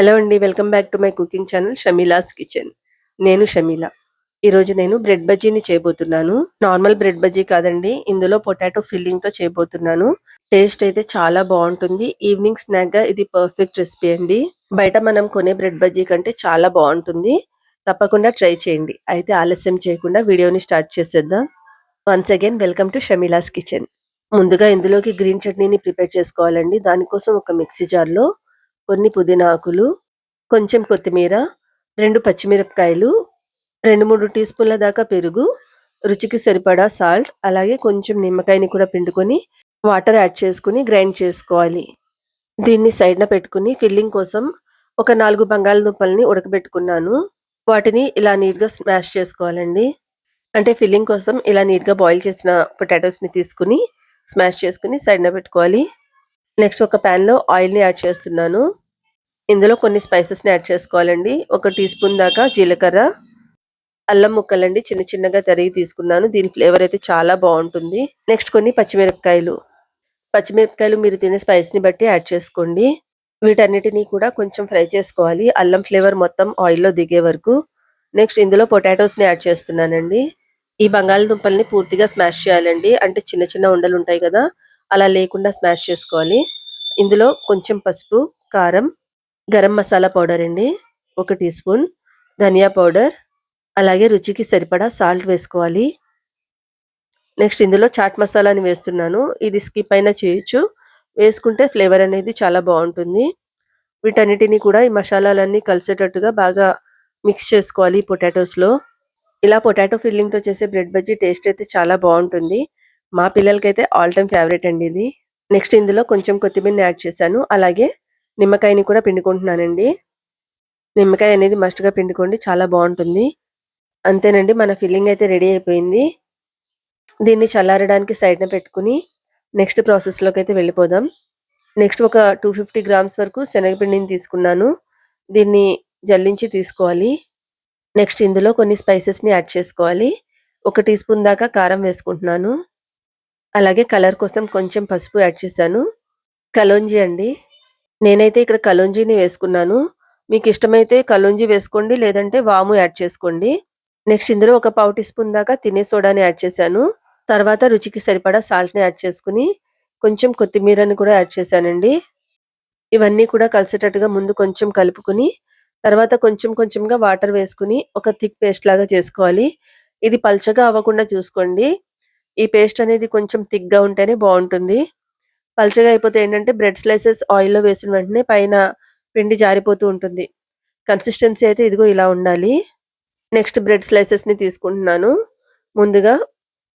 Hello అండి. Welcome back to my cooking channel Shameela's kitchen. నేను షమీల. ఈరోజు నేను బ్రెడ్ బజ్జీని చేయబోతున్నాను. నార్మల్ బ్రెడ్ బజ్జీ కాదండి. ఇందులో పొటాటో ఫిల్లింగ్‌తో చేయబోతున్నాను. టేస్ట్ అయితే చాలా బావుంటుంది. ఈవినింగ్ స్నాక్‌గా ఇది పర్ఫెక్ట్ రెసిపీ అండి. బయట మనం కొనే బ్రెడ్ బజ్జీ కంటే చాలా బావుంటుంది. తప్పకుండా ట్రై చేయండి. అయితే ఆలస్యం చేయకుండా వీడియోని స్టార్ట్ చేసేద్దాం. Once again welcome to Shameela's kitchen. ముందుగా ఇందులోకి గ్రీన్ చట్నీని ప్రిపేర్ చేసుకోవాలండి. దానికోసం ఒక మిక్సీ జార్‌లో కొన్ని పుదీనా ఆకులు, కొంచెం కొత్తిమీర, 2 పచ్చిమిరపకాయలు, 2, 3 టీ స్పూన్ల దాకా పెరుగు, రుచికి సరిపడా సాల్ట్, అలాగే కొంచెం నిమ్మకాయని కూడా పిండుకొని వాటర్ యాడ్ చేసుకొని గ్రైండ్ చేసుకోవాలి. దీన్ని సైడ్‌న పెట్టుకొని ఫిల్లింగ్ కోసం ఒక 4 బంగాళదుంపల్ని ఉడకబెట్టుకున్నాను. వాటిని ఇలా నీట్‌గా స్మాష్ చేసుకోవాలండి. అంటే ఫిల్లింగ్ కోసం ఇలా నీట్‌గా బాయిల్ చేసిన పొటాటోస్‌ని తీసుకొని స్మాష్ చేసుకొని సైడ్‌న పెట్టుకోవాలి. నెక్స్ట్ ఒక పాన్‌లో ఆయిల్‌ని యాడ్ చేస్తున్నాను. ఇందులో కొన్ని స్పైసెస్‌ని యాడ్ చేసుకోవాలండి. ఒక టీ స్పూన్ దాకా జీలకర్ర, అల్లం ముక్కలండి చిన్న చిన్నగా తరిగి తీసుకున్నాను. దీని ఫ్లేవర్ అయితే చాలా బావుంటుంది. నెక్స్ట్ కొన్ని పచ్చిమిరపకాయలు. పచ్చిమిరపకాయలు మీరు తినే స్పైస్‌ని బట్టి యాడ్ చేసుకోండి. వీటన్నిటిని కూడా కొంచెం ఫ్రై చేసుకోవాలి. అల్లం ఫ్లేవర్ మొత్తం ఆయిల్‌లో దిగే వరకు. నెక్స్ట్ ఇందులో పొటాటోస్‌ని యాడ్ చేస్తున్నానండి. ఈ బంగాళదుంపల్ని పూర్తిగా స్మాష్ చేయాలండి. అంటే చిన్న చిన్న ఉండలుంటాయి కదా! అలా లేకుండా స్మాష్ చేసుకోవాలి. ఇందులో కొంచెం పసుపు, కారం, గరం మసాలా పౌడర్ అండి 1 టీ స్పూన్, ధనియా పౌడర్, అలాగే రుచికి సరిపడా సాల్ట్ వేసుకోవాలి. నెక్స్ట్ ఇందులో చాట్ మసాలాని వేస్తున్నాను. ఇది స్కిప్ అయినా చేయొచ్చు. వేసుకుంటే ఫ్లేవర్ అనేది చాలా బావుంటుంది. వీటన్నిటిని కూడా ఈ మసాలాలన్నీ కలిసేటట్టుగా బాగా మిక్స్ చేసుకోవాలి పొటాటోస్‌లో. ఇలా పొటాటో ఫిల్లింగ్‌తో చేసే బ్రెడ్ బజ్జీ టేస్ట్ అయితే చాలా బావుంటుంది. మా పిల్లలకైతే ఆల్ టైమ్ ఫేవరెట్ అండి ఇది. నెక్స్ట్ ఇందులో కొంచెం కొత్తిమీరని యాడ్ చేశాను. అలాగే నిమ్మకాయని కూడా పిండుకుంటున్నానండి. నిమ్మకాయ అనేది మస్ట్‌గా పిండుకోండి. చాలా బావుంటుంది. అంతేనండి మన ఫిల్లింగ్ అయితే రెడీ అయిపోయింది. దీన్ని చల్లారడానికి సైడ్‌న పెట్టుకొని నెక్స్ట్ ప్రాసెస్‌లోకైతే వెళ్ళిపోదాం. నెక్స్ట్ ఒక 250 గ్రామ్స్ వరకు శనగపిండిని తీసుకున్నాను. దీన్ని జల్లించి తీసుకోవాలి. నెక్స్ట్ ఇందులో కొన్ని స్పైసెస్‌ని యాడ్ చేసుకోవాలి. 1 టీ స్పూన్ దాకా కారం వేసుకుంటున్నాను. అలాగే కలర్ కోసం కొంచెం పసుపు యాడ్ చేశాను. కలోంజీ అండి. నేనైతే ఇక్కడ కలోంజీని వేసుకున్నాను. మీకిష్టమైతే కలోంజీ వేసుకోండి. లేదంటే వాము యాడ్ చేసుకోండి. నెక్స్ట్ ఇందులో ఒక పావు టీ స్పూన్ దాకా తినే సోడాని యాడ్ చేశాను. తర్వాత రుచికి సరిపడా సాల్ట్‌ని యాడ్ చేసుకొని, కొంచెం కొత్తిమీరని కూడా యాడ్ చేశానండి. ఇవన్నీ కూడా కలిసేటట్టుగా ముందు కొంచెం కలుపుకొని, తర్వాత కొంచెం కొంచెంగా వాటర్ వేసుకొని, ఒక థిక్ పేస్ట్ లాగా చేసుకోవాలి. ఇది పల్చగా అవ్వకుండా చూసుకోండి. ఈ పేస్ట్ అనేది కొంచెం థిక్‌గా ఉంటేనే బావుంటుంది. పల్చగా అయిపోతే ఏంటంటే బ్రెడ్ స్లైసెస్ ఆయిల్‌లో వేసిన వెంటనే పైన పిండి జారిపోతూ ఉంటుంది. కన్సిస్టెన్సీ అయితే ఇదిగో ఇలా ఉండాలి. నెక్స్ట్ బ్రెడ్ స్లైసెస్‌ని తీసుకుంటున్నాను. ముందుగా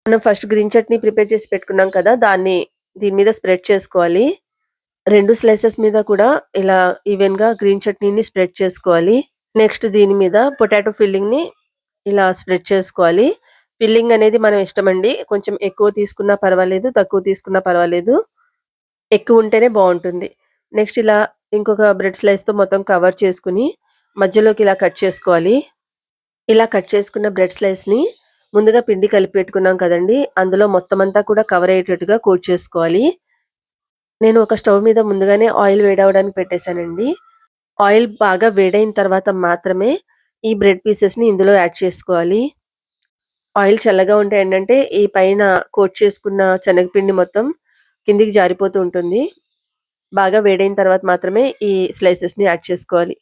మనం ఫస్ట్ గ్రీన్ చట్నీ ప్రిపేర్ చేసి పెట్టుకున్నాం కదా! దాన్ని దీని మీద స్ప్రెడ్ చేసుకోవాలి. 2 స్లైసెస్ మీద కూడా ఇలా ఈవెన్‌గా గ్రీన్ చట్నీని స్ప్రెడ్ చేసుకోవాలి. నెక్స్ట్ దీని మీద పొటాటో ఫిల్లింగ్‌ని ఇలా స్ప్రెడ్ చేసుకోవాలి. ఫిల్లింగ్ అనేది మనం ఇష్టమండి. కొంచెం ఎక్కువ తీసుకున్నా పర్వాలేదు, తక్కువ తీసుకున్నా పర్వాలేదు. ఎక్కువ ఉంటేనే బావుంటుంది. నెక్స్ట్ ఇలా ఇంకొక బ్రెడ్ స్లైస్‌తో మొత్తం కవర్ చేసుకొని, మధ్యలోకి ఇలా కట్ చేసుకోవాలి. ఇలా కట్ చేసుకున్న బ్రెడ్ స్లైస్‌ని ముందుగా పిండి కలిపి పెట్టుకున్నాం కదండీ! అందులో మొత్తం అంతా కూడా కవర్ అయ్యేటట్టుగా కోట్ చేసుకోవాలి. నేను ఒక స్టవ్ మీద ముందుగానే ఆయిల్ వేడవ్వడానికి పెట్టేసానండి. ఆయిల్ బాగా వేడైన తర్వాత మాత్రమే ఈ బ్రెడ్ పీసెస్‌ని ఇందులో యాడ్ చేసుకోవాలి. ఆయిల్ చల్లగా ఉంటే ఏంటంటే, ఈ పైన కోట్ చేసుకున్న శనగపిండి మొత్తం కిందికి జారిపోతూ ఉంటుంది. బాగా వేడైన తర్వాత మాత్రమే ఈ స్లైసెస్‌ని యాడ్ చేసుకోవాలి.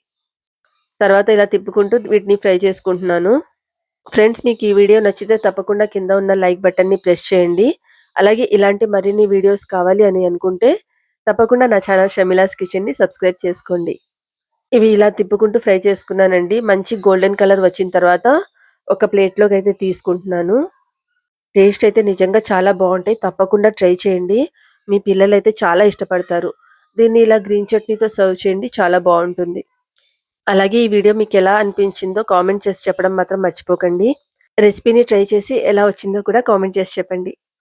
తర్వాత ఇలా తిప్పుకుంటూ వీటిని ఫ్రై చేసుకుంటున్నాను. ఫ్రెండ్స్ మీకు ఈ వీడియో నచ్చితే తప్పకుండా కింద ఉన్న లైక్ బటన్‌ని ప్రెస్ చేయండి. అలాగే ఇలాంటి మరిన్ని వీడియోస్ కావాలి అని అనుకుంటే తప్పకుండా నా ఛానల్ షమీలాస్ కిచెన్‌ని సబ్స్క్రైబ్ చేసుకోండి. ఇవి ఇలా తిప్పుకుంటూ ఫ్రై చేసుకున్నానండి. మంచి గోల్డెన్ కలర్ వచ్చిన తర్వాత ఒక ప్లేట్‌లోకైతే తీసుకుంటున్నాను. టేస్ట్ అయితే నిజంగా చాలా బావుంటాయి. తప్పకుండా ట్రై చేయండి. మీ పిల్లలైతే చాలా ఇష్టపడతారు. దీన్ని ఇలా గ్రీన్ చట్నీతో సర్వ్ చేయండి. చాలా బావుంటుంది. అలాగే ఈ వీడియో మీకెలా అనిపించిందో కామెంట్ చేసి చెప్పడం మాత్రం మర్చిపోకండి. రెసిపీని ట్రై చేసి ఎలా వచ్చిందో కూడా కామెంట్ చేసి చెప్పండి.